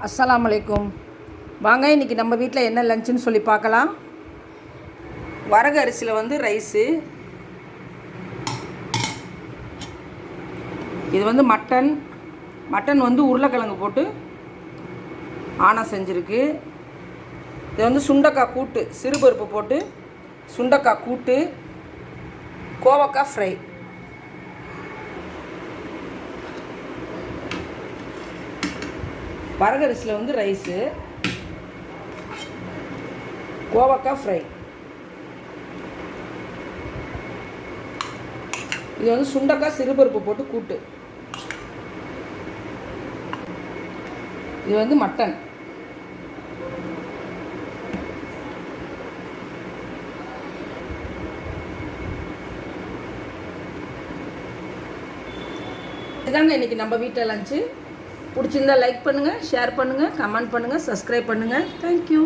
அஸ்ஸலாமு அலைக்கும். வாங்க இன்றைக்கி நம்ம வீட்டில் என்ன லஞ்சுன்னு சொல்லி பார்க்கலாம். வரகு அரிசியில் வந்து ரைஸு, இது வந்து மட்டன் வந்து உருளைக்கிழங்கு போட்டு ஆணம் செஞ்சுருக்கு. இது வந்து சுண்டக்காய் கூட்டு, சிறுபருப்பு போட்டு சுண்டக்காய் கூட்டு, கோவக்காய் ஃப்ரை. வரகரிசியில் வந்து ரைஸு, கோவக்காய் ஃப்ரை. இது வந்து சுண்டக்காய் சிறுபருப்பு போட்டு கூட்டு. இது வந்து மட்டன். இதுதாங்க இன்றைக்கி நம்ம வீட்டில் லஞ்சு. பிடிச்சிருந்தா லைக் பண்ணுங்கள், ஷேர் பண்ணுங்கள், கமெண்ட் பண்ணுங்கள், சப்ஸ்கிரைப் பண்ணுங்கள். தேங்க்யூ.